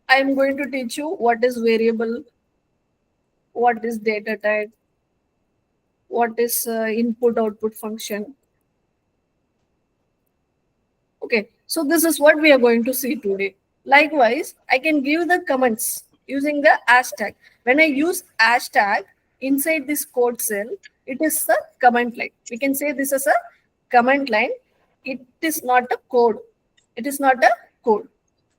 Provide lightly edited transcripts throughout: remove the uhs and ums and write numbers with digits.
I'm going to teach you what is variable, what is data type, what is input output function. Okay, so this is what we are going to see today. Likewise, I can give the comments using the hashtag. When I use hashtag inside this code cell, it is a comment line. We can say this is a comment line. It is not a code. It is not a code.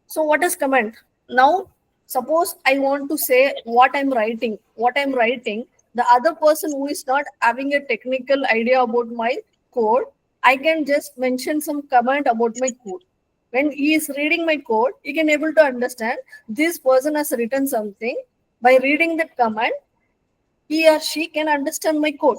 So what is comment? Now, suppose I want to say what I'm writing. The other person who is not having a technical idea about my code, I can just mention some comment about my code. When he is reading my code, he can able to understand this person has written something. By reading that comment, he or she can understand my code,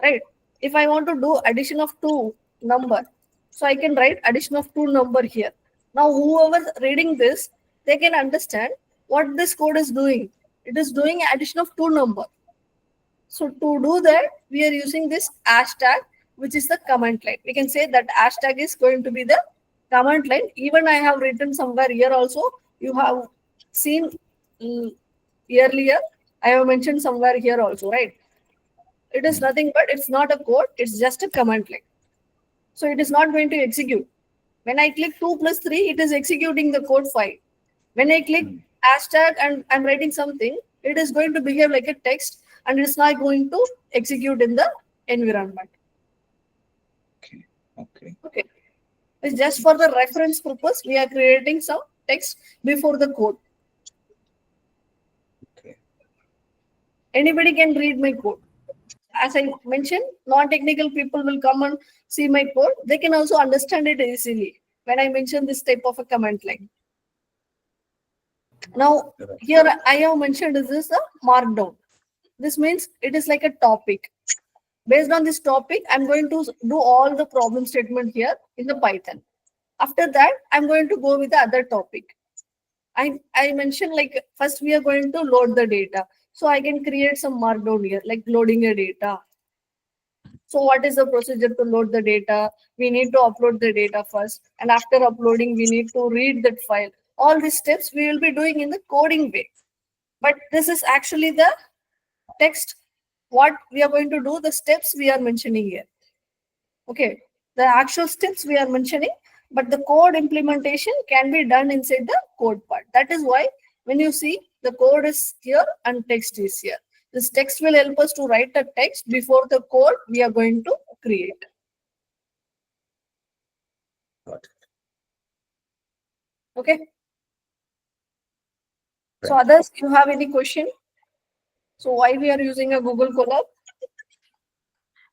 right? If I want to do addition of two number, so I can write addition of two number here. Now whoever reading this, they can understand what this code is doing. It is doing addition of two number. So to do that, we are using this hashtag, which is the comment line. We can say that hashtag is going to be the comment line. Even I have written somewhere here also. You have seen earlier. I have mentioned somewhere here also, right? It is nothing but it's not a code. It's just a command line. So it is not going to execute. When I click 2 plus 3, it is executing the code file. When I click hashtag and I'm writing something, it is going to behave like a text and it's not going to execute in the environment. Okay. It's just for the reference purpose. We are creating some text before the code. Okay. Anybody can read my code. As I mentioned, non-technical people will come and see my code. They can also understand it easily when I mention this type of a command line. Now, here I have mentioned this is a markdown. This means it is like a topic. Based on this topic, I'm going to do all the problem statement here in the Python. After that, I'm going to go with the other topic. I mentioned like first we are going to load the data. So I can create some markdown here, like loading a data. So what is the procedure to load the data? We need to upload the data first. And after uploading, we need to read that file. All these steps we will be doing in the coding way. But this is actually the text. What we are going to do, the steps we are mentioning here. Okay, the actual steps we are mentioning, but the code implementation can be done inside the code part. That is why when you see the code is here and text is here. This text will help us to write the text before the code we are going to create. Got it. Okay. So others, you have any question? So why we are using a Google Colab?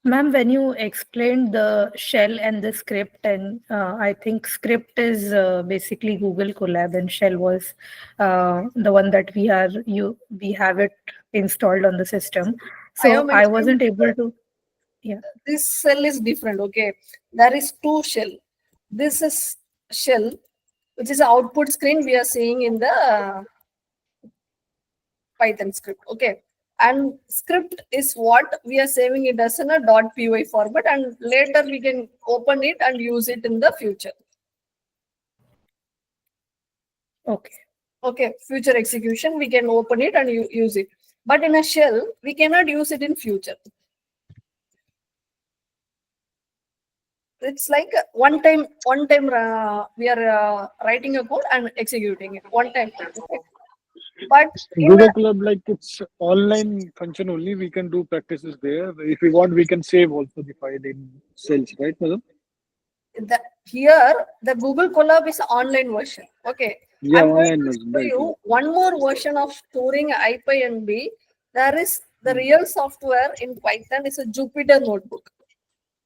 Ma'am, when you explained the shell and the script, and I think script is basically Google Colab, and shell was the one that we have it installed on the system. So I wasn't able to. Yeah. This shell is different. Okay, there is two shell. This is shell, which is the output screen we are seeing in the Python script. Okay. And script is what we are saving it as in a .py format, and later we can open it and use it in the future. Okay. Okay, future execution, we can open it and use it. But in a shell, we cannot use it in future. It's like one time we are writing a code and executing it one time. Okay. But Google Club, like it's online function only. We can do practices there. If we want, we can save also the file in cells, right, madam? Here, the Google Colab is an online version. Okay. Yeah, I'm going online to show you one more version of storing IPNB. There is the real software in Python is a Jupyter notebook.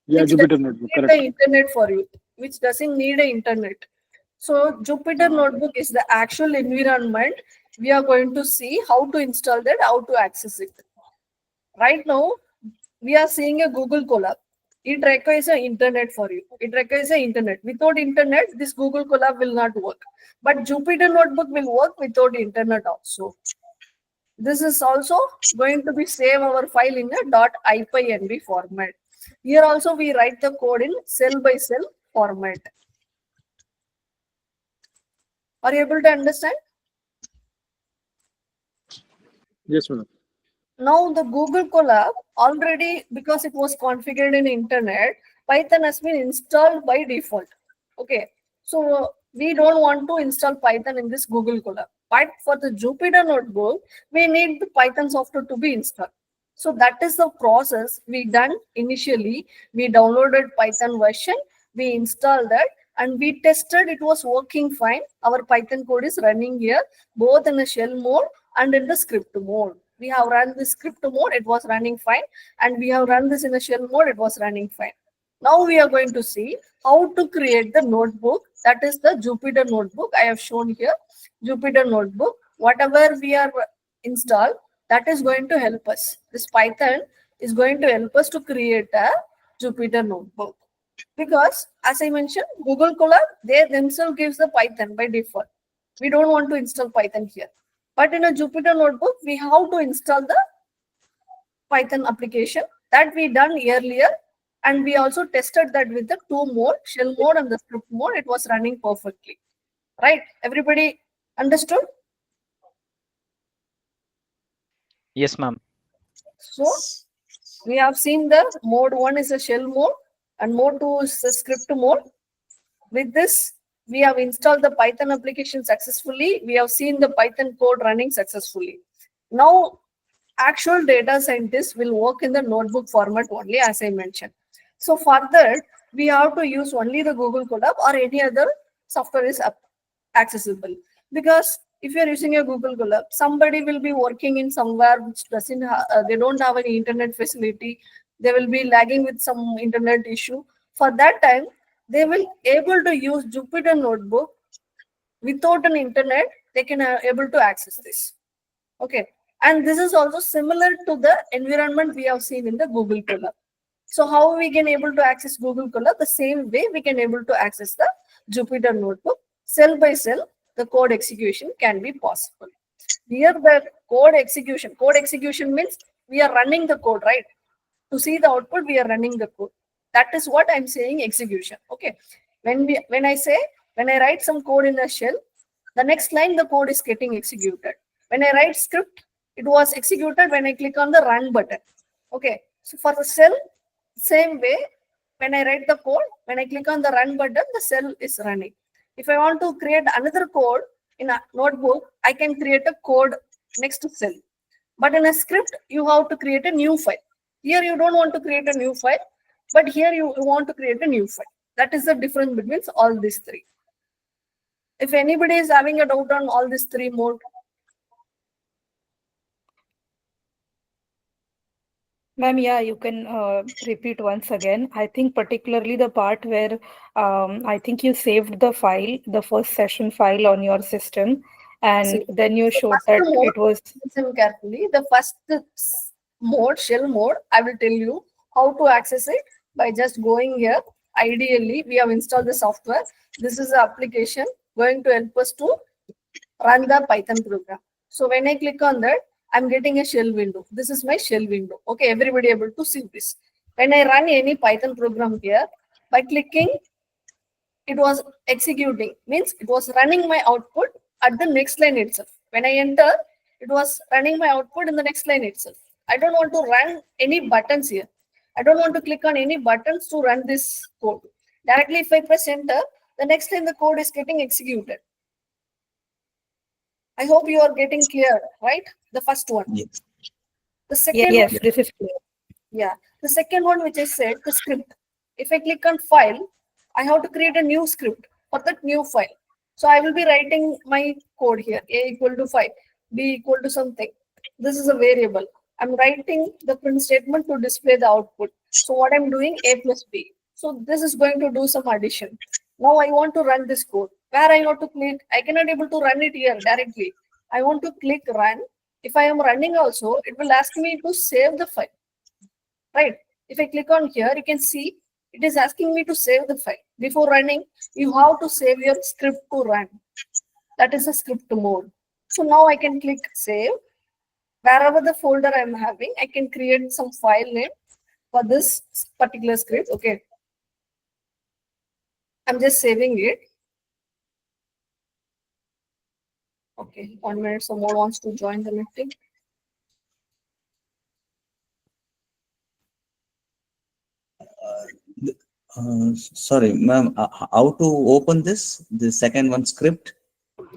Yeah, Jupyter notebook. Correct. The internet for you, which doesn't need an internet. So Jupyter notebook is the actual environment. We are going to see how to install that, how to access it. Right now, we are seeing a Google Colab. It requires an internet for you. It requires an internet. Without internet, this Google Colab will not work. But Jupyter notebook will work without internet also. This is also going to be save our file in a .ipynb format. Here also we write the code in cell by cell format. Are you able to understand? Yes, madam. Now the Google Colab already, because it was configured in internet, Python has been installed by default. Okay, so we don't want to install Python in this Google Colab. But for the Jupyter notebook, we need the Python software to be installed. So that is the process we done initially. We downloaded Python version, we installed that, and we tested it was working fine. Our Python code is running here, both in the shell mode and in the script mode. We have run the script mode, it was running fine, and we have run this in the shell mode, it was running fine. Now we are going to see how to create the notebook. That is the Jupyter notebook I have shown here. Jupyter notebook, whatever we are installed, that is going to help us. This Python is going to help us to create a Jupyter notebook. Because as I mentioned, Google Colab, they themselves gives the Python by default. We don't want to install Python here. But in a Jupyter notebook, we have to install the Python application that we done earlier. And we also tested that with the two mode, shell mode and the script mode. It was running perfectly. Right? Everybody understood? Yes, ma'am. So we have seen the mode 1 is a shell mode and mode 2 is the script mode. With this, we have installed the Python application successfully. We have seen the Python code running successfully. Now, actual data scientists will work in the notebook format only, as I mentioned. So further, we have to use only the Google Colab or any other software is accessible. Because if you're using a Google Colab, somebody will be working in somewhere which doesn't they don't have any internet facility. They will be lagging with some internet issue. For that time, they will able to use Jupyter Notebook without an internet. They can able to access this. Okay, and this is also similar to the environment we have seen in the Google Colab. So how we can able to access Google Colab? The same way we can able to access the Jupyter Notebook. Cell by cell, the code execution can be possible. Here the code execution means we are running the code, right? To see the output, we are running the code. That is what I'm saying execution. Okay. When I write some code in a shell, the next line the code is getting executed. When I write script, it was executed when I click on the run button. Okay. So for the cell, same way, when I write the code, when I click on the run button, the cell is running. If I want to create another code in a notebook, I can create a code next to cell. But in a script, you have to create a new file. Here you don't want to create a new file, but here you want to create a new file. That is the difference between all these three. If anybody is having a doubt on all these three mode, Ma'am, yeah, you can repeat once again. I think particularly the part where I think you saved the file, the first session file on your system, and see, then you the showed first that mode, it was. listen carefully. The first mode, shell mode, I will tell you how to access it by just going here. Ideally, we have installed the software. This is the application going to help us to run the Python program. So when I click on that, I'm getting a shell window. This is my shell window. Okay, everybody able to see this. When I run any Python program here, by clicking, it was executing, means it was running my output at the next line itself. When I enter, it was running my output in the next line itself. I don't want to run any buttons here. I don't want to click on any buttons to run this code. Directly, if I press enter, the next line the code is getting executed. I hope you are getting clear, right? The first one. Yes. The second Yes, one, this is clear. yeah. The second one, which I said, the script. If I click on file, I have to create a new script for that new file. So I will be writing my code here, a equal to 5, b equal to something. This is a variable. I'm writing the print statement to display the output. So what I'm doing, a plus b. So this is going to do some addition. Now I want to run this code. Where I have to click, I cannot able to run it here directly. I want to click run. If I am running also, it will ask me to save the file, right? If I click on here, you can see it is asking me to save the file. Before running, you have to save your script to run. That is a script mode. So now I can click save. Wherever the folder I'm having, I can create some file name for this particular script. Okay. I'm just saving it. Okay, 1 minute. Someone wants to join the meeting. Sorry, ma'am. How to open this? The second one script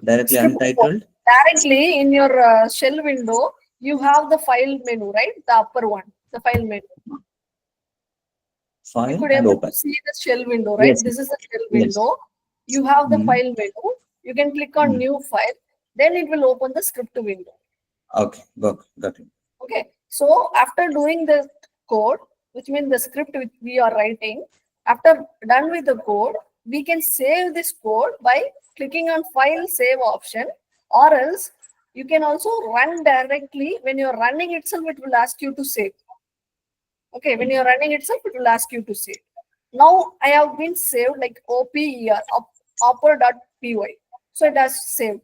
directly Script untitled directly in your shell window, you have the file menu, right? The upper one, the file menu. You file could and able open. to see the shell window, right? Yes. This is the shell Yes. window. You have the Mm. file menu. You can click on new file. Then it will open the script window. Okay. Got it. Okay. So after doing the code, which means the script which we are writing, after done with the code, we can save this code by clicking on file save option, or else you can also run directly. When you're running itself, it will ask you to save. Okay, when you're running itself, it will ask you to save. Now I have been saved like OPER, opera.py. So it has saved.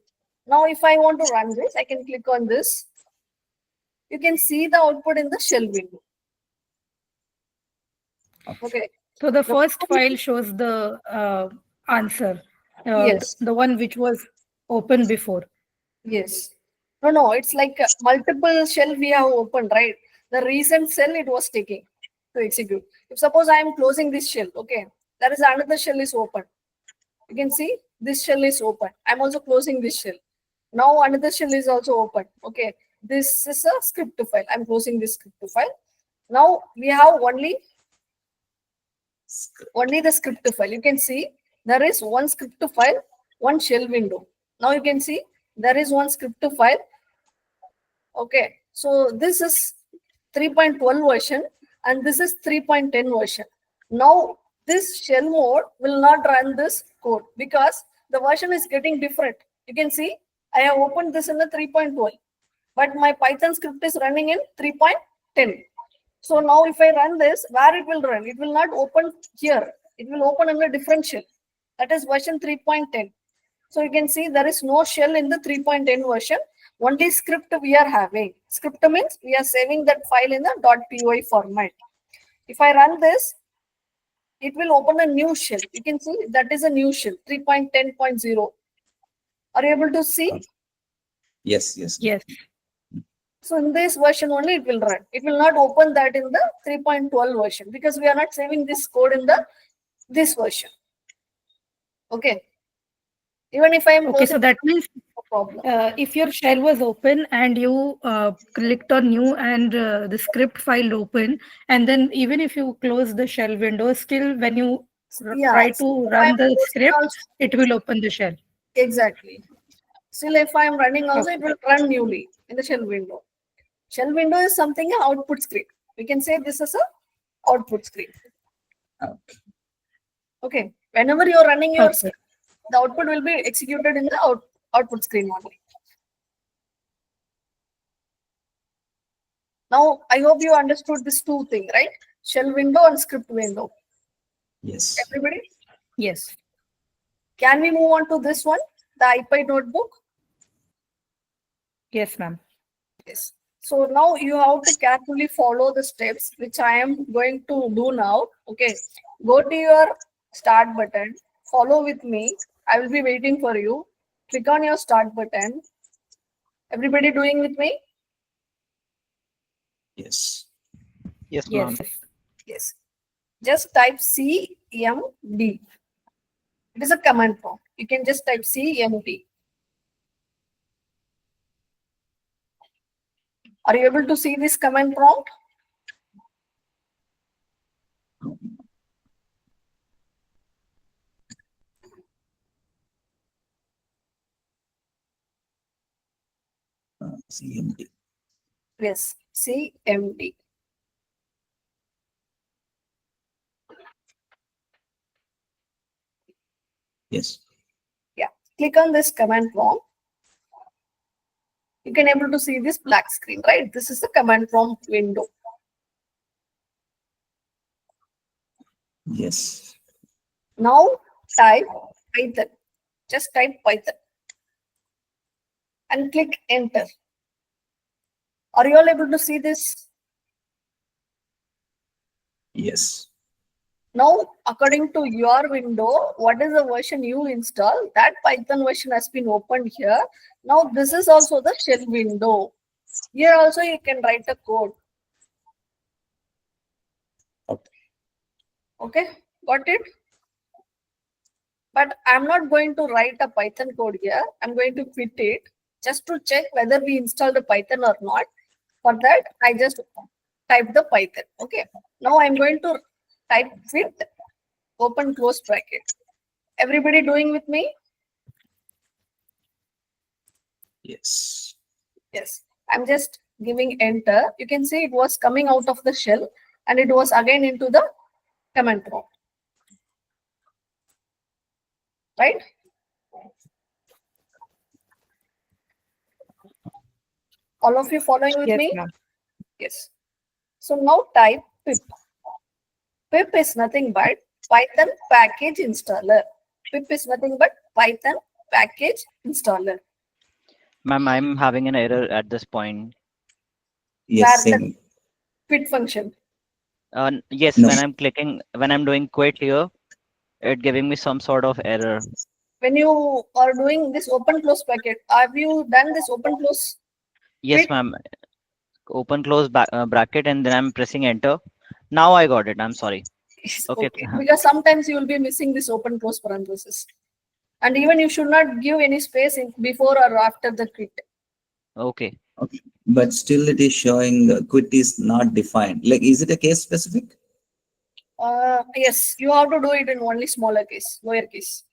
Now if I want to run this, I can click on this. You can see the output in the shell window. Okay. So the The first file shows the answer, Yes. the one which was open before. Yes. No, it's like multiple shell we have opened, right? The recent shell it was taking to execute. If suppose I am closing this shell, okay, there is another shell is open. You can see this shell is open. I'm also closing this shell. Now another shell is also open. Okay, this is a script file. I'm closing this script file. Now we have only the script file. You can see there is one script file, one shell window. Now you can see there is one script file. Okay, so this is 3.12 version and this is 3.10 version. Now this shell mode will not run this code because the version is getting different. You can see I have opened this in the 3.12, but my Python script is running in 3.10. So now if I run this, where it will run? It will not open here. It will open in a different shell. That is version 3.10. So you can see there is no shell in the 3.10 version. Only script we are having. Script means we are saving that file in the .py format. If I run this, it will open a new shell. You can see that is a new shell, 3.10.0. Are you able to see? Yes. Yes. So in this version only it will run. It will not open that in the 3.12 version because we are not saving this code in this version. Okay. Even if I am Okay, so that means no problem. if your shell was open and you clicked on new and the script file open, and then even if you close the shell window, still when you Yeah, try to if I am run the closing script, also, it will open the shell. exactly. Still, if I am running also, it Okay. will run newly in the shell window. Shell window is something an output screen. We can say this is a output screen. Okay. Okay. Whenever you are running your Okay. script, the output will be executed in the output screen only. Now, I hope you understood this two thing, right? Shell window and script window. Yes. Everybody, Yes. can we move on to this one, the IPy notebook? Yes, ma'am. Yes. So now you have to carefully follow the steps which I am going to do now. Okay. Go to your start button. Follow with me. I will be waiting for you. Click on your start button. Everybody doing with me? Yes. Yes, Yes. ma'am. Yes. Just type CMD. It is a command prompt. You can just type CMD. Are you able to see this command prompt? CMD. Yes. CMD. Yes. Yeah. Click on this command prompt. You can able to see this black screen, right? This is the command prompt window. Yes. Now type Python. Just type Python and click enter. Are you all able to see this? Yes. Now, according to your window, what is the version you install? That Python version has been opened here. Now, this is also the shell window. Here also you can write a code. Okay. Okay. Got it? But I'm not going to write a Python code here. I'm going to quit it just to check whether we installed a Python or not. For that, I just type the Python. Okay. Now I'm going to type fit open close bracket. Everybody doing with me? Yes. Yes. I'm just giving enter. You can see it was coming out of the shell and it was again into the command prompt. Right? All of you following with Yes, me? ma'am. Yes. So now type pip. Pip is nothing but Python package installer. Pip is nothing but Python package installer. Ma'am, I'm having an error at this point. Yes, Where the same. quit function. Yes, No. when I'm doing quit here, it giving me some sort of error. When you are doing this open close bracket, have you done this open close Yes, quit? ma'am. Open close bracket and then I'm pressing enter. Now I got it. I'm sorry. Okay. Okay, because sometimes you will be missing this open close parenthesis. And even you should not give any space in before or after the quit. Okay. Okay. But still it is showing quit is not defined. Like, is it a case specific? Yes, you have to do it in only smaller case, lower case.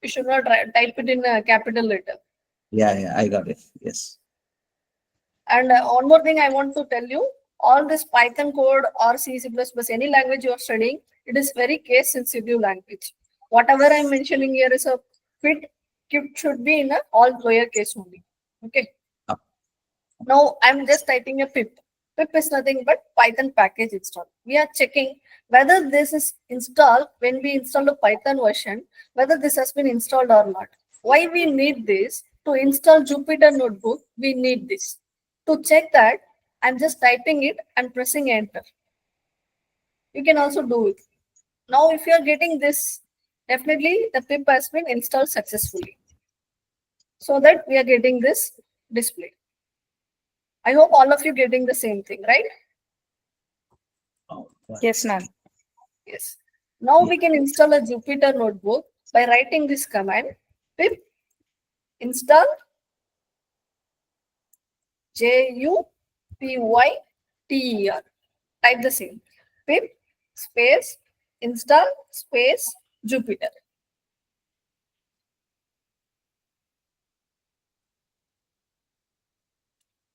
You should not type it in a capital letter. Yeah, I got it. Yes. And one more thing I want to tell you, all this Python code or C, C++, any language you are studying, it is very case sensitive language. Whatever I'm mentioning here is a quit should be in a all lower case only. Okay. Up. Now I'm just typing a pip. Pip is nothing but Python package install. We are checking whether this is installed when we install a Python version, whether this has been installed or not. Why we need this? To install Jupyter Notebook, we need this. To check that, I'm just typing it and pressing enter. You can also do it. Now, if you are getting this, definitely the pip has been installed successfully. So that we are getting this display. I hope all of you getting the same thing, right? Oh, Yes, ma'am. Yes. Now we can install a Jupyter Notebook by writing this command pip install Jupyter. Type the same pip space install space Jupyter.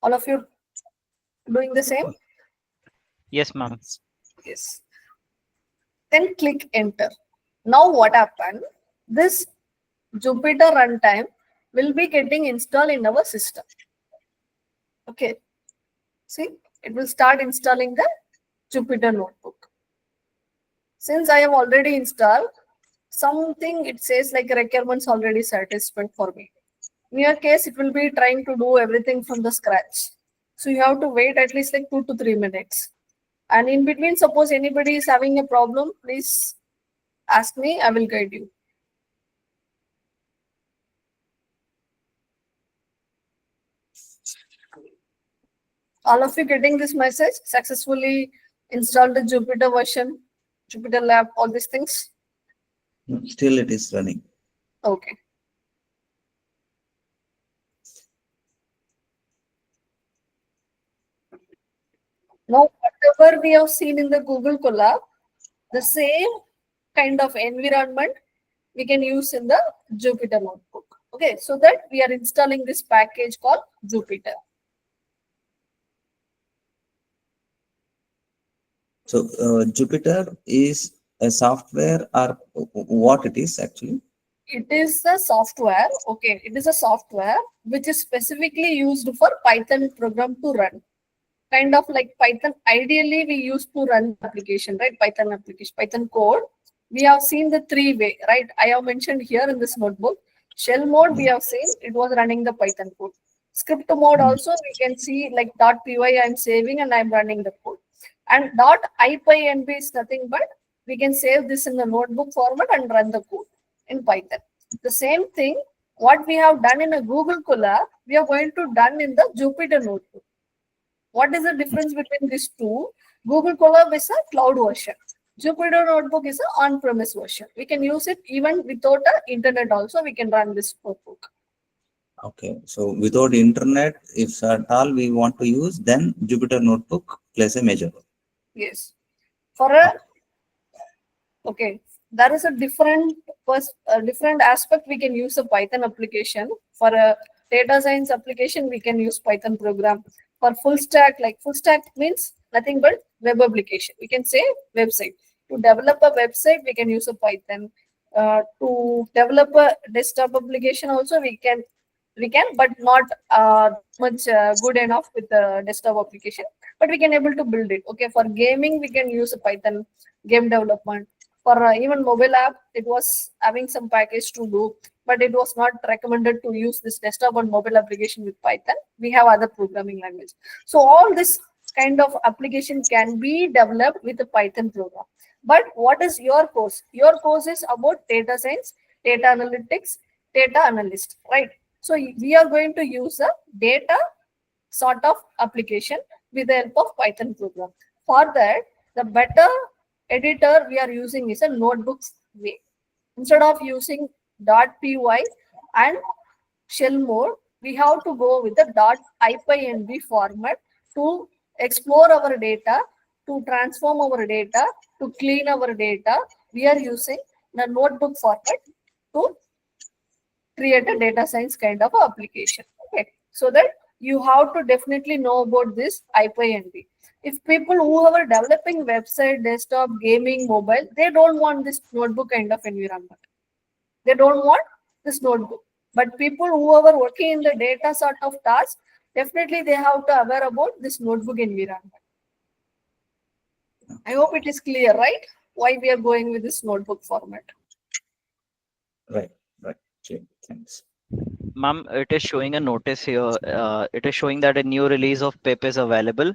All of you doing the same? Yes, ma'am. Yes. Then click enter. Now what happened? This Jupyter runtime will be getting installed in our system. Okay. See, it will start installing the Jupyter Notebook. Since I have already installed something, it says like requirements already satisfied for me. In your case, it will be trying to do everything from the scratch. So you have to wait at least like 2 to 3 minutes. And in between, suppose anybody is having a problem, please ask me, I will guide you. All of you getting this message? Successfully installed the Jupyter version, Jupyter Lab, all these things? Still it is running. Okay. Now, whatever we have seen in the Google Colab, the same kind of environment we can use in the Jupyter Notebook. Okay, so that we are installing this package called Jupyter. So Jupyter is a software or what it is actually? It is a software. Okay, it is a software which is specifically used for Python program to run. Kind of like Python. Ideally, we used to run the application, right? Python application, Python code. We have seen the 3-way, right? I have mentioned here in this notebook. Shell mode, we have seen it was running the Python code. Script mode also, we can see like .py I'm saving and I'm running the code. And .ipynb is nothing but we can save this in the notebook format and run the code in Python. The same thing, what we have done in a Google Colab, we are going to done in the Jupyter Notebook. What is the difference between these two? Google Colab is a cloud version. Jupyter Notebook is an on-premise version. We can use it even without a internet also. We can run this notebook. Okay, so without internet, if at all we want to use, then Jupyter Notebook plays a major role. Yes. For a okay, there is a different aspect. We can use a Python application. For a data science application, we can use Python program. For full stack, like full stack means nothing but web application. We can say website. To develop a website, we can use a Python. To develop a desktop application, also we can, but not that much good enough with the desktop application. But we can able to build it. Okay, for gaming, we can use a Python game development. For even mobile app, it was having some package to do, but it was not recommended to use this desktop and mobile application with Python. We have other programming language. So all this kind of application can be developed with a Python program. But what is your course? Your course is about data science, data analytics, data analyst, right? So we are going to use a data sort of application with the help of Python program. For that, the better editor we are using is a notebooks way. Instead of using .py and shell mode, we have to go with the .ipynb format to explore our data, to transform our data, to clean our data. We are using the notebook format to create a data science kind of application. Okay, so that you have to definitely know about this IPNB. If people who are developing website, desktop, gaming, mobile, they don't want this notebook kind of environment. They don't want this notebook. But people who are working in the data sort of task, definitely they have to aware about this notebook environment. I hope it is clear, right? Why we are going with this notebook format. Right, right. Okay, thanks. Ma'am, it is showing a notice here. It is showing that a new release of PIP is available,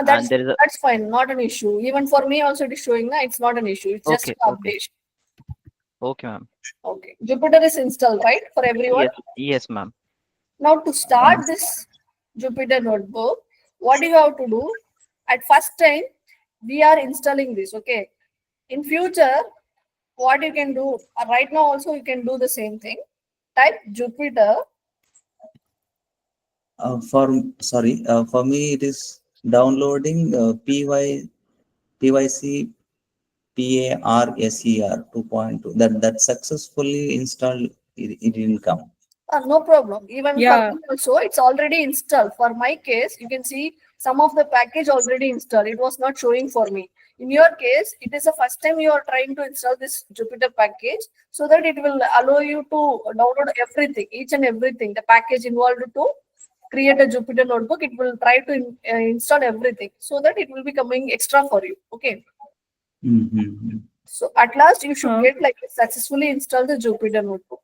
That's and there is a that's fine, not an issue. Even for me also it is showing that it's not an issue. It's just okay, an okay, update. okay, ma'am. Okay. Jupyter is installed, right? For everyone. Yes, yes, ma'am. Now to start this Jupyter notebook, what you have to do at first time we are installing this. Okay. In future, what you can do right now also you can do the same thing. Type Jupyter. For me it is downloading PYC PARSER 2.2. That successfully installed. It didn't come. No problem. Even for Yeah. me also, it's already installed. For my case, you can see some of the package already installed. It was not showing for me. In your case, it is the first time you are trying to install this Jupyter package, so that it will allow you to download everything, each and everything, the package involved to create a Jupyter notebook. It will try to install everything, so that it will be coming extra for you. Okay. Mm-hmm. So at last, you should Uh, get like successfully install the Jupyter notebook.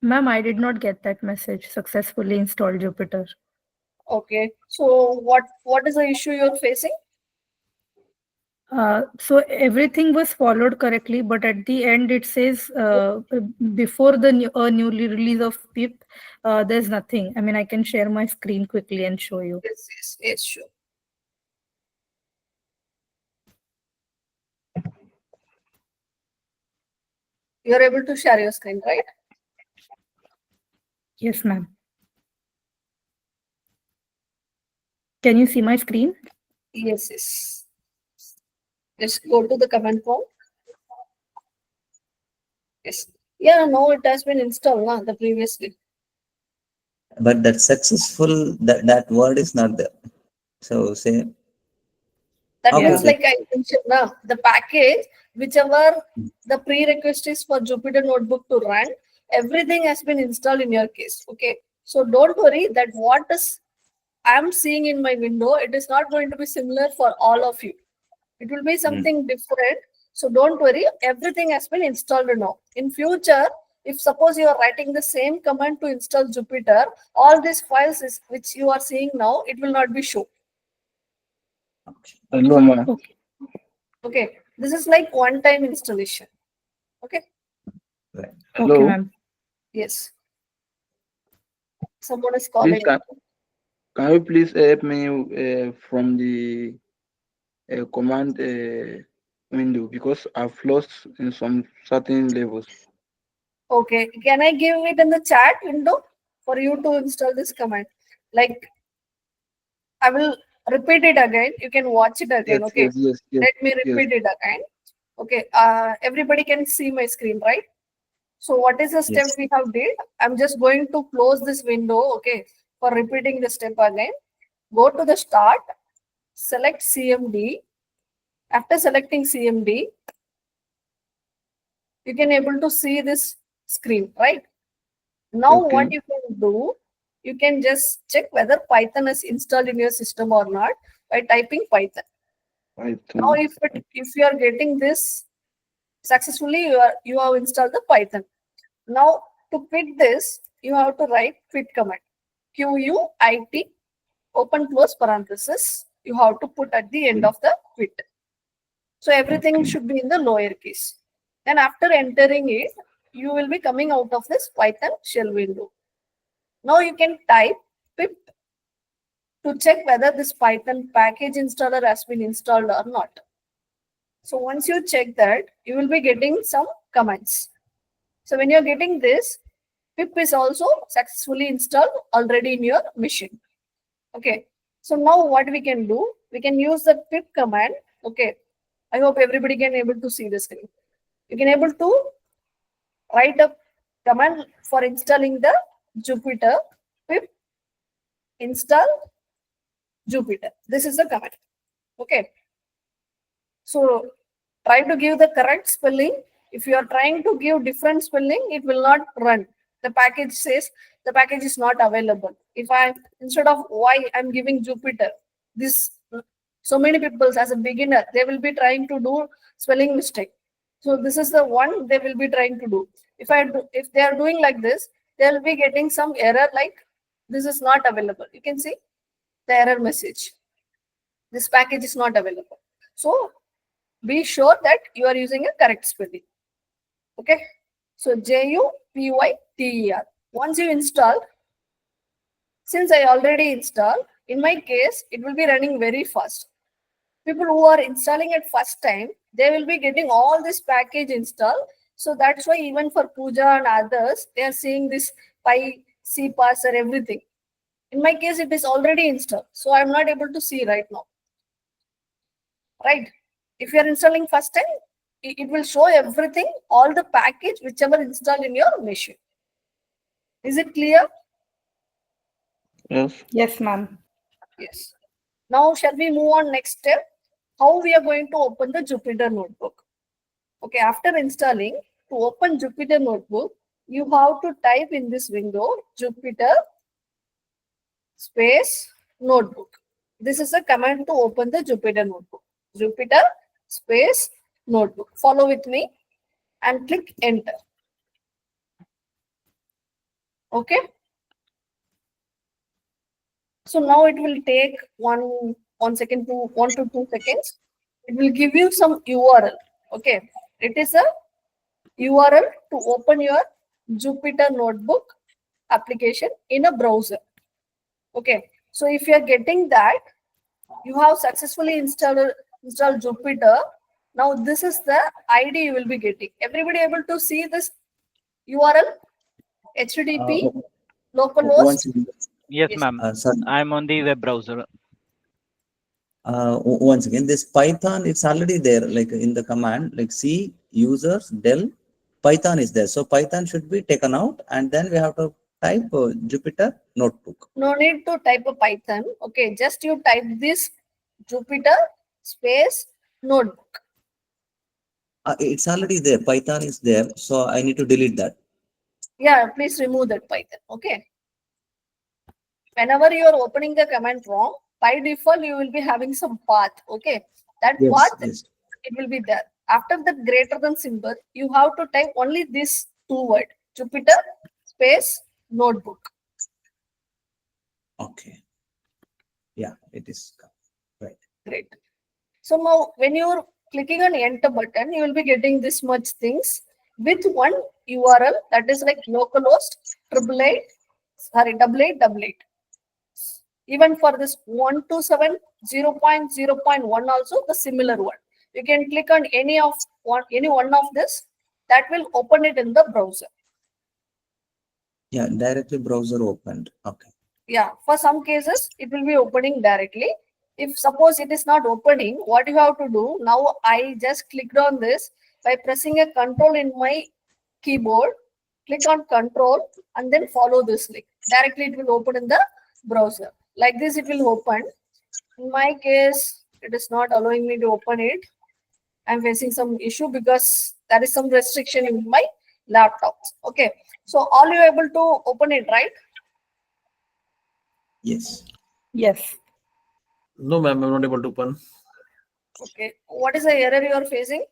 Ma'am, I did not get that message. Successfully installed Jupyter. Okay. So what is the issue you're facing? So everything was followed correctly, but at the end it says before the newly release of PIP, there's nothing. I mean, I can share my screen quickly and show you. Yes, sure. You're able to share your screen, right? Yes, ma'am. Can you see my screen? Yes. Just go to the comment form. Yes. Yeah, no, it has been installed, nah, the previously. But that successful, that word is not there. So say That how to means Yeah. get. like I mentioned now, the package, whichever the prerequisite is for Jupyter Notebook to run, everything has been installed in your case. Okay. So don't worry that what is I'm seeing in my window, it is not going to be similar for all of you. It will be something different. So don't worry, everything has been installed now. In future, if suppose you are writing the same command to install Jupyter, all these files which you are seeing now, it will not be shown. Hello, ma'am. Okay. Okay, this is like one-time installation. Okay, Right. Okay, Hello. ma'am. yes. Someone is Please, calling. can you please help me from the command window because I've lost in some certain levels. Okay, can I give it in the chat window for you to install this command? Like, I will repeat it again. You can watch it again. Yes, Okay, yes, yes, yes, let me yes. repeat it again. Okay, everybody can see my screen, right? So what is the step Yes. we have did? I'm just going to close this window, okay, for repeating the step again. Go to the start, select CMD. After selecting CMD, you can able to see this screen, right? Now what Okay. you can do, you can just check whether Python is installed in your system or not by typing Python. Now Python. if you are getting this successfully, you have installed the Python. Now to quit this, you have to write quit command. QUIT open close parenthesis. You have to put at the end Okay. of the quit. So everything Okay. should be in the lower case. Then after entering it, you will be coming out of this Python shell window. Now you can type pip to check whether this Python package installer has been installed or not. So once you check that, you will be getting some commands. So when you're getting this, pip is also successfully installed already in your machine. Okay. So now what we can do, we can use the pip command. Okay. I hope everybody can able to see this thing. You can able to write a command for installing the Jupyter pip install Jupyter. This is the command. Okay. So try to give the correct spelling. If you are trying to give different spelling, it will not run. The package says the package is not available. If I instead of Y, I'm giving Jupyter. This so many people as a beginner, they will be trying to do spelling mistake. So this is the one they will be trying to do. If they are doing like this, they will be getting some error like this is not available. You can see the error message. This package is not available. So be sure that you are using a correct spelling. Okay. So Jupyter. Once you install, since I already installed, in my case, it will be running very fast. People who are installing it first time, they will be getting all this package installed. So that's why even for Puja and others, they are seeing this C parser, everything. In my case, it is already installed. So I'm not able to see right now. Right? If you are installing first time, it will show everything, all the package, whichever installed in your machine. Is it clear? Yes. Yes, ma'am. Yes. Now, shall we move on next step? How we are going to open the Jupyter notebook? Okay, after installing, to open Jupyter notebook, you have to type in this window Jupyter space notebook. This is a command to open the Jupyter notebook. Jupyter space notebook. Follow with me and click enter. Okay. So now it will take 1 second to 1 to 2 seconds. It will give you some URL. Okay. It is a URL to open your Jupyter notebook application in a browser. Okay. So if you are getting that, you have successfully installed Jupyter. Now this is the ID you will be getting. Everybody able to see this URL? Uh, HTTP Once localhost. again, Yes, Yes. ma'am. sir, I'm on the web browser. once again, this Python, it's already there, like in the command, like C users del Python is there. So Python should be taken out, and then we have to type Jupyter notebook. No need to type a Python. Okay, just you type this Jupyter space notebook. It's already there. Python is there, so I need to delete that. Yeah, please remove that Python. Okay. Whenever you are opening the command prompt, by default you will be having some path. Okay, that Yes, path yes. it will be there. After the greater than symbol, you have to type only this two word Jupyter space notebook. Okay. Yeah, it is right. Great. So now when you're clicking on enter button, you will be getting this much things with one URL that is like localhost triple eight, sorry, double eight, double eight. Even for this 127.0.1 also the similar one. You can click on any one of this. That will open it in the browser. Yeah, directly browser opened. Okay. Yeah, for some cases it will be opening directly. If suppose it is not opening, what you have to do now, I just clicked on this by pressing a control in my keyboard. Click on control and then follow this link. Directly it will open in the browser. Like this it will open. In my case, it is not allowing me to open it. I'm facing some issue because there is some restriction in my laptop. Okay, so are you able to open it, right? Yes. Yes. No, ma'am, I'm not able to open. Okay, what is the error you are facing?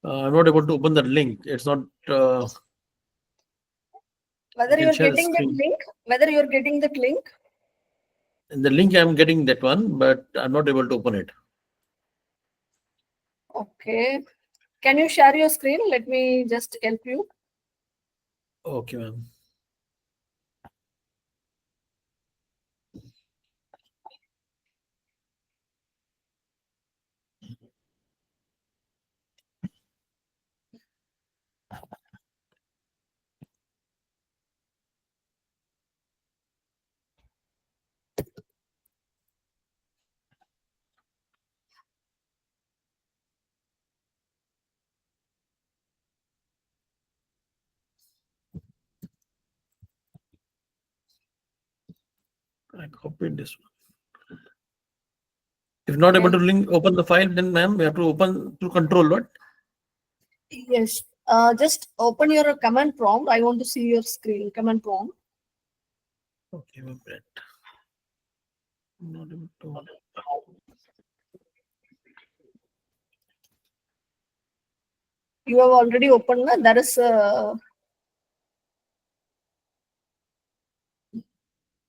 I'm not able to open that link. It's not. Whether can you're share the getting that screen. link, whether you're getting that link. The link I'm getting that one, but I'm not able to open it. Okay, can you share your screen? Let me just help you. Okay, ma'am. I copied this one. If not able to link open the file, then ma'am, we have to open to control what? Yes, just open your command prompt. I want to see your screen command prompt. Okay, ma'am. Not able to. You have already opened that. There is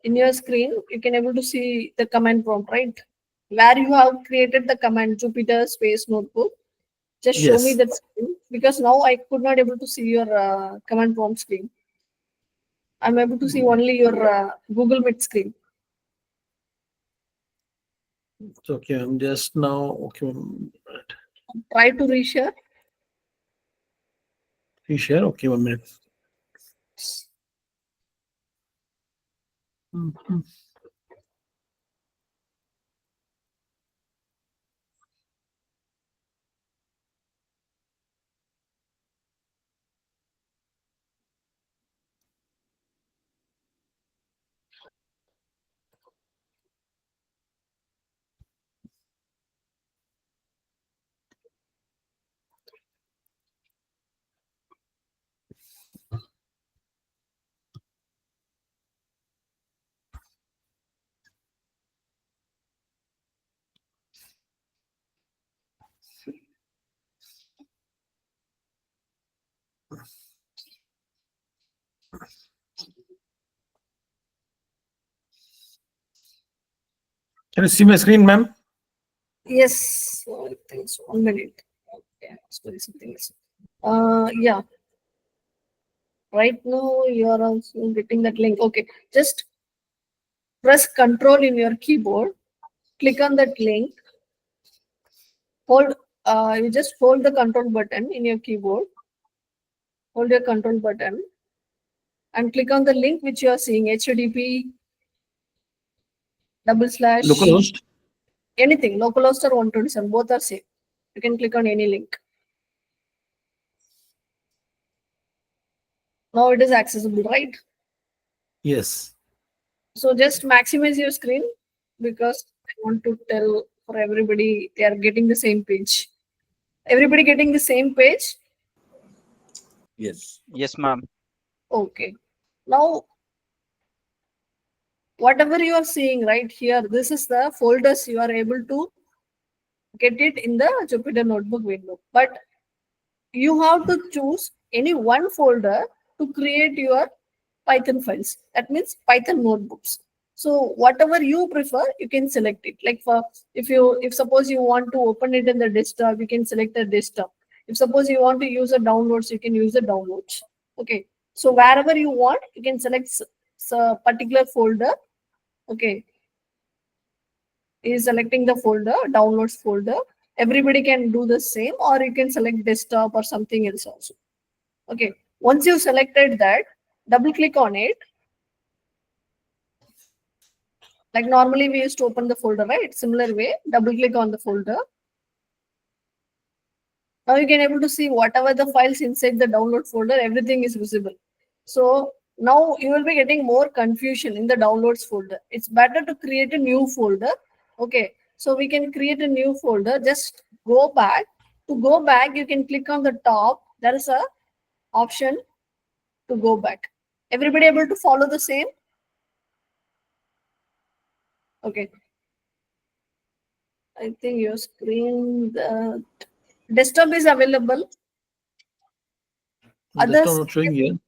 in your screen. You can able to see the command prompt, right? Where you have created the command Jupyter Space Notebook. Just show me Yes. that screen because now I could not able to see your command prompt screen. I'm able to see only your Google Meet screen. It's okay. I'm just now. Okay, ma'am. Try to reshare. Share. Okay, 1 minute. Can you see my screen, ma'am? Yes, I think so. 1 minute. Okay, sorry, something else. Yeah. Right now you are also getting that link. Okay, just press Control in your keyboard. Click on that link. Hold. You just hold the Control button in your keyboard. Hold your Control button and click on the link which you are seeing. HTTP / Localhost. anything. Localhost or 127. Both are same. You can click on any link. Now it is accessible, right? Yes. So just maximize your screen because I want to tell for everybody they are getting the same page. Everybody getting the same page? Yes. Yes, ma'am. Okay. Now, whatever you are seeing right here, this is the folders you are able to get it in the Jupyter Notebook window. But you have to choose any one folder to create your Python files. That means Python notebooks. So whatever you prefer, you can select it. Like for if suppose you want to open it in the desktop, you can select the desktop. If suppose you want to use the downloads, you can use the downloads. Okay. So wherever you want, you can select a particular folder. Okay. Is selecting the folder, downloads folder, Everybody can do the same, or you can select desktop or something else also. Okay, once you selected that, double click on it. Like normally we used to open the folder, right? Similar way, double click on the folder. Now you can able to see whatever the files inside the download folder, everything is visible. So now you will be getting more confusion in the downloads folder. It's better to create a new folder. Okay, so we can create a new folder. Just go back. To go back, you can click on the top. There is a option to go back. Everybody able to follow the same? Okay. I think your screen, the desktop is available. That's Others, not showing here.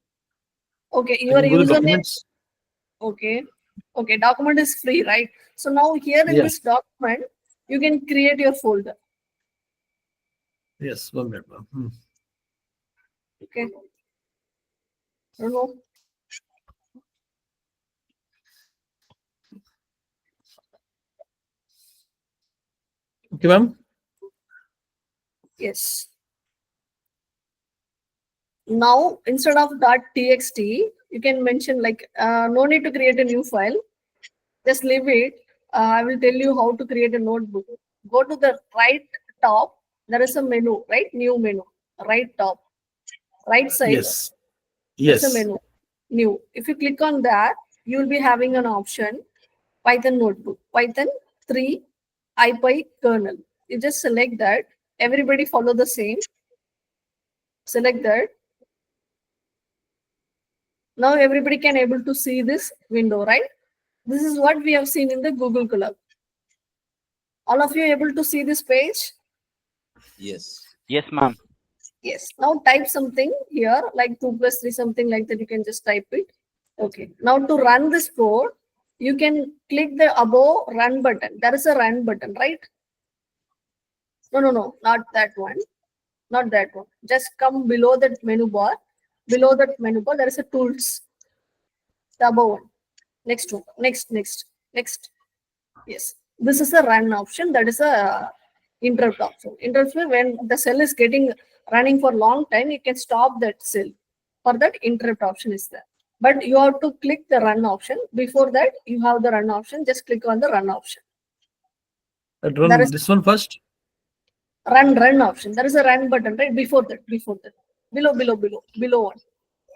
okay, I your can go to username. documents. Okay. Okay, document is free, right? So now here in Yeah. this document, you can create your folder. Yes, 1 minute, ma'am. Okay. I don't know. Okay, ma'am. Yes. Now instead of .txt, you can mention like no need to create a new file. Just leave it. I will tell you how to create a notebook. Go to the right top. There is a menu, right? New menu. Right top. Right side. Yes. There's a Yes. menu. New. If you click on that, you will be having an option. Python notebook. Python 3 IPy kernel. You just select that. Everybody follow the same. Select that. Now everybody can able to see this window, right? This is what we have seen in the Google Colab. All of you able to see this page? Yes. Yes, ma'am. Yes. Now type something here, like 2 plus 3, something like that. You can just type it. Okay. Now to run this code, you can click the above run button. There is a run button, right? No, not that one. Not that one. Just come below that menu bar. Below that menu bar, there is a tools. The above one. Next one. Next. Yes. This is a run option. That is a interrupt option. Interrupt when the cell is getting running for long time, you can stop that cell. For that, interrupt option is there. But you have to click the run option. Before that, you have the run option. Just click on the run option. I'd There run is this one first. run option. There is a run button, right? Before that. Below one.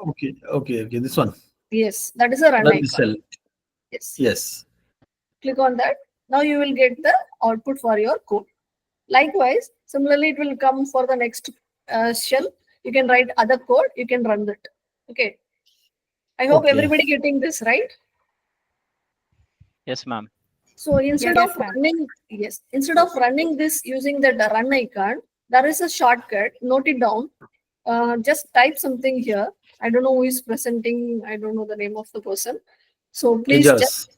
Okay. This one. Yes, that is a run Run this icon. cell. Yes. Yes. Click on that. Now you will get the output for your code. Likewise, similarly, it will come for the next shell. You can write other code. You can run that. Okay. I hope Okay. everybody getting this right. Yes, ma'am. So instead Yes, of ma'am. running this using the run icon, there is a shortcut. Note it down. Just type something here. I don't know who is presenting. I don't know the name of the person. So please Aegis.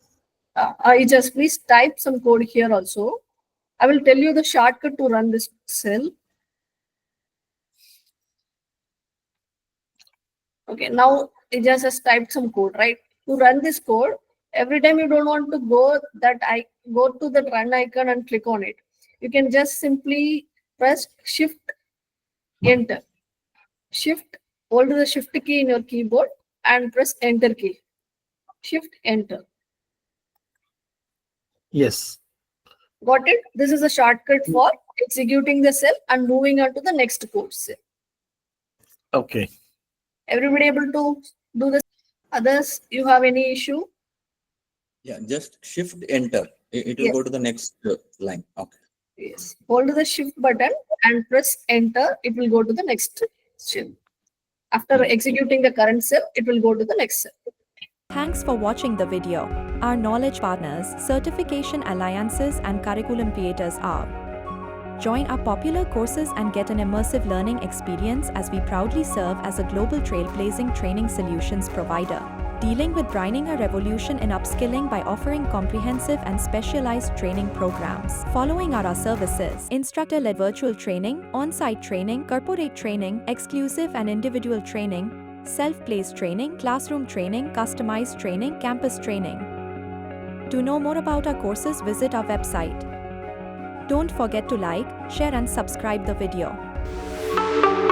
just please type some code here also. I will tell you the shortcut to run this cell. Okay, now it just has typed some code, right? To run this code, every time you don't want to go to the run icon and click on it. You can just simply press Shift Enter. Hold the Shift key in your keyboard and press Enter key. Shift Enter. Yes. Got it? This is a shortcut for executing the cell and moving on to the next code cell. Okay. Everybody able to do this? Others, you have any issue? Yeah, just shift enter. It will Yes. go to the next line. Okay. Yes. Hold the shift button and press enter. It will go to the next cell. After executing the current cell, it will go to the next cell. Thanks for watching the video. Our knowledge partners, certification alliances and curriculum creators are: join our popular courses and get an immersive learning experience as we proudly serve as a global trailblazing training solutions provider, dealing with grinding a revolution in upskilling by offering comprehensive and specialized training programs. Following are our services: instructor-led virtual training, on-site training, corporate training, exclusive and individual training, self-paced training, classroom training, customized training, campus training. To know more about our courses, visit our website. Don't forget to like, share and subscribe the video.